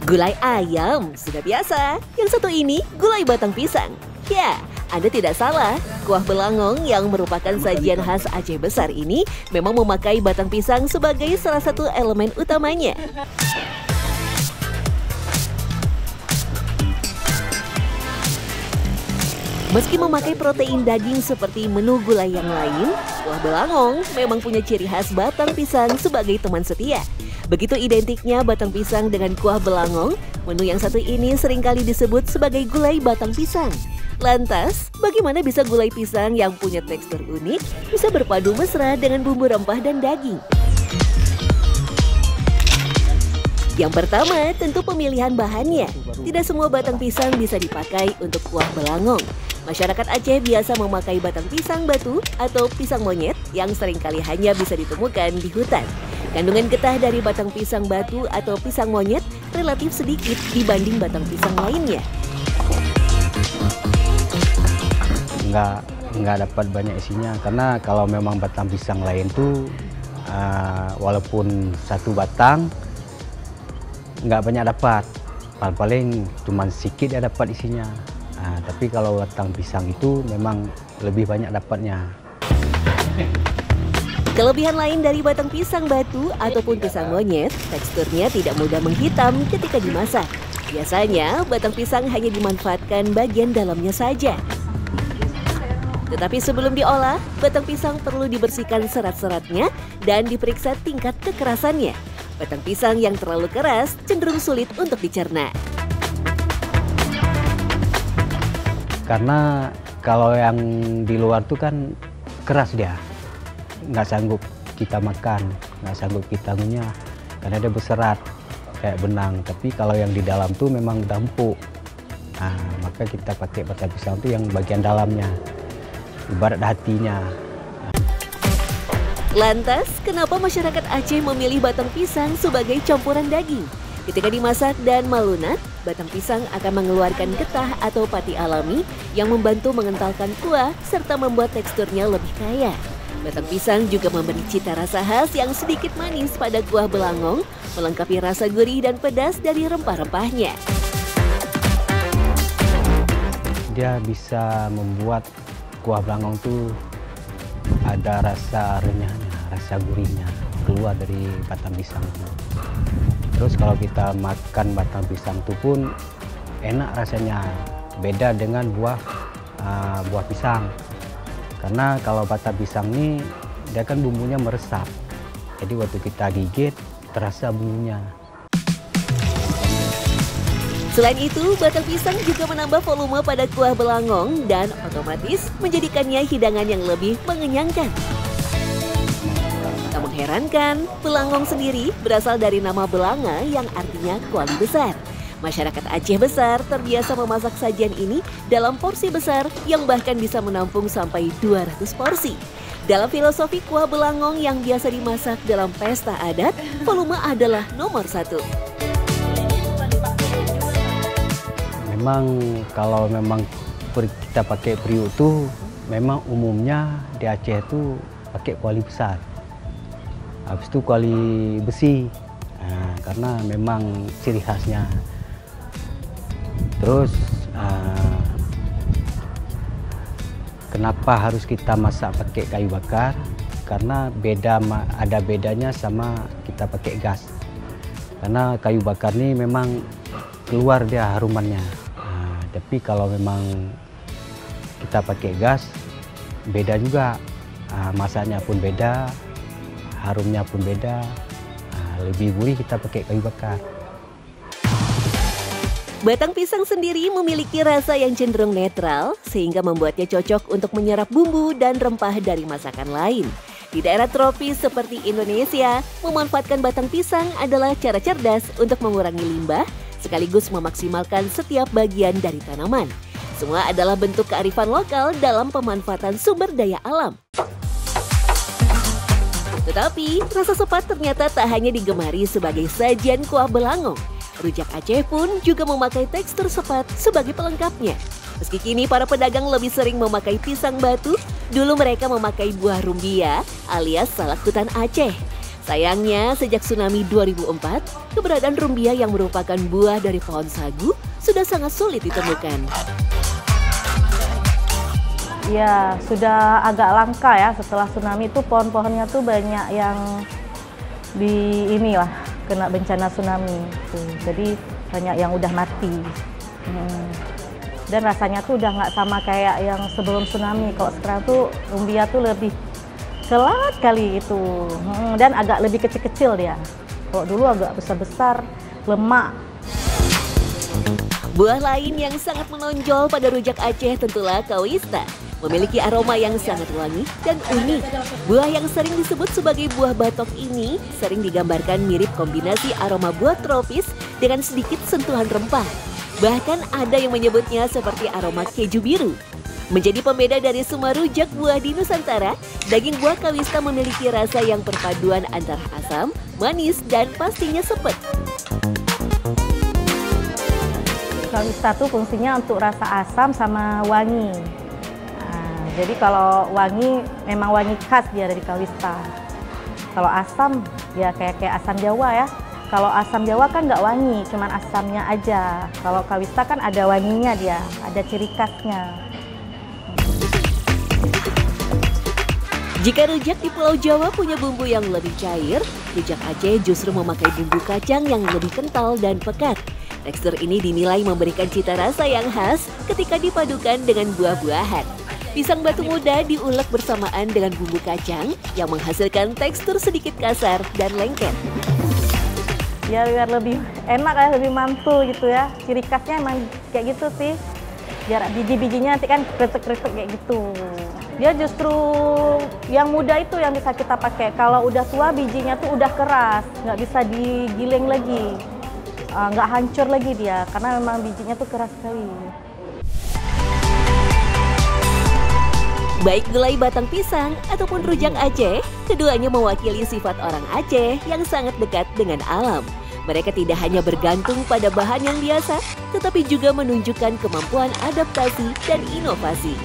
Gulai ayam, sudah biasa. Yang satu ini, gulai batang pisang. Ya, Anda tidak salah. Kuah belangong yang merupakan sajian khas Aceh Besar ini memang memakai batang pisang sebagai salah satu elemen utamanya. Meski memakai protein daging seperti menu gulai yang lain, kuah belangong memang punya ciri khas batang pisang sebagai teman setia. Begitu identiknya batang pisang dengan kuah belangong, menu yang satu ini seringkali disebut sebagai gulai batang pisang. Lantas, bagaimana bisa gulai pisang yang punya tekstur unik bisa berpadu mesra dengan bumbu rempah dan daging? Yang pertama, tentu pemilihan bahannya. Tidak semua batang pisang bisa dipakai untuk kuah belangong. Masyarakat Aceh biasa memakai batang pisang batu atau pisang monyet yang seringkali hanya bisa ditemukan di hutan. Kandungan getah dari batang pisang batu atau pisang monyet relatif sedikit dibanding batang pisang lainnya. Nggak dapat banyak isinya, karena kalau memang batang pisang lain tuh walaupun satu batang nggak banyak dapat, paling cuma sedikit ya dapat isinya. Tapi kalau batang pisang itu memang lebih banyak dapatnya. Kelebihan lain dari batang pisang batu ataupun pisang monyet, teksturnya tidak mudah menghitam ketika dimasak. Biasanya, batang pisang hanya dimanfaatkan bagian dalamnya saja. Tetapi sebelum diolah, batang pisang perlu dibersihkan serat-seratnya dan diperiksa tingkat kekerasannya. Batang pisang yang terlalu keras cenderung sulit untuk dicerna. Karena kalau yang di luar tuh kan keras dia. Nggak sanggup kita makan, nggak sanggup kita ngunyah, karena dia berserat kayak benang. Tapi kalau yang di dalam tuh memang udah empuk, maka kita pakai batang pisang tuh yang bagian dalamnya, ibarat hatinya. Lantas, kenapa masyarakat Aceh memilih batang pisang sebagai campuran daging? Ketika dimasak dan malunat, batang pisang akan mengeluarkan getah atau pati alami yang membantu mengentalkan kuah serta membuat teksturnya lebih kaya. Batang pisang juga memberi cita rasa khas yang sedikit manis pada kuah belangong, melengkapi rasa gurih dan pedas dari rempah-rempahnya. Dia bisa membuat kuah belangong tuh ada rasa renyahnya, rasa gurihnya keluar dari batang pisang itu. Terus kalau kita makan batang pisang itu pun enak rasanya, beda dengan buah pisang. Karena kalau batang pisang ini dia kan bumbunya meresap, jadi waktu kita gigit terasa bumbunya. Selain itu, batang pisang juga menambah volume pada kuah belangong dan otomatis menjadikannya hidangan yang lebih mengenyangkan. Tak mengherankan, belangong sendiri berasal dari nama belanga yang artinya kuali besar. Masyarakat Aceh Besar terbiasa memasak sajian ini dalam porsi besar yang bahkan bisa menampung sampai 200 porsi. Dalam filosofi kuah belangong yang biasa dimasak dalam pesta adat, volume adalah nomor satu. Memang kalau memang kita pakai periuk tuh, memang umumnya di Aceh tuh pakai kuali besar. Habis itu kuali besi, karena memang ciri khasnya. Terus kenapa harus kita masak pakai kayu bakar? Karena ada bedanya sama kita pakai gas. Karena kayu bakar ini memang keluar dia harumannya. Tapi kalau memang kita pakai gas, beda juga. Masaknya pun beda, harumnya pun beda. Lebih gurih kita pakai kayu bakar. Batang pisang sendiri memiliki rasa yang cenderung netral, sehingga membuatnya cocok untuk menyerap bumbu dan rempah dari masakan lain. Di daerah tropis seperti Indonesia, memanfaatkan batang pisang adalah cara cerdas untuk mengurangi limbah, sekaligus memaksimalkan setiap bagian dari tanaman. Semua adalah bentuk kearifan lokal dalam pemanfaatan sumber daya alam. Tetapi, rasa sepat ternyata tak hanya digemari sebagai sajian kuah belangong. Rujak Aceh pun juga memakai tekstur sepat sebagai pelengkapnya. Meski kini para pedagang lebih sering memakai pisang batu, dulu mereka memakai buah rumbia alias salak hutan Aceh. Sayangnya, sejak tsunami 2004, keberadaan rumbia yang merupakan buah dari pohon sagu sudah sangat sulit ditemukan. Ya, sudah agak langka ya setelah tsunami itu pohon-pohonnya tuh banyak yang kena bencana tsunami. Jadi banyak yang udah mati. Dan rasanya tuh udah nggak sama kayak yang sebelum tsunami. Kalau sekarang tuh rumbia tuh lebih kelat kali itu, dan agak lebih kecil-kecil dia. Kalau dulu agak besar-besar, lemak. Buah lain yang sangat menonjol pada rujak Aceh tentulah kawista. Memiliki aroma yang sangat wangi dan unik. Buah yang sering disebut sebagai buah batok ini sering digambarkan mirip kombinasi aroma buah tropis dengan sedikit sentuhan rempah. Bahkan ada yang menyebutnya seperti aroma keju biru. Menjadi pembeda dari semua rujak buah di Nusantara, daging buah kawista memiliki rasa yang perpaduan antara asam, manis, dan pastinya sepet. Kawista tuh fungsinya untuk rasa asam sama wangi. Jadi kalau wangi, memang wangi khas dia dari kawista. Kalau asam, ya kayak asam Jawa ya. Kalau asam Jawa kan nggak wangi, cuman asamnya aja. Kalau kawista kan ada wanginya dia, ada ciri khasnya. Jika rujak di Pulau Jawa punya bumbu yang lebih cair, rujak Aceh justru memakai bumbu kacang yang lebih kental dan pekat. Tekstur ini dinilai memberikan cita rasa yang khas ketika dipadukan dengan buah-buahan. Pisang batu muda diulek bersamaan dengan bumbu kacang yang menghasilkan tekstur sedikit kasar dan lengket. Ya biar lebih enak ya, lebih mantul gitu ya. Ciri khasnya emang kayak gitu sih. Biar biji-bijinya nanti kan kretek-kretek kayak gitu. Dia justru yang muda itu yang bisa kita pakai. Kalau udah tua bijinya tuh udah keras, nggak bisa digiling lagi, nggak hancur lagi dia karena memang bijinya tuh keras sekali. Baik gulai batang pisang ataupun rujak Aceh, keduanya mewakili sifat orang Aceh yang sangat dekat dengan alam. Mereka tidak hanya bergantung pada bahan yang biasa, tetapi juga menunjukkan kemampuan adaptasi dan inovasi.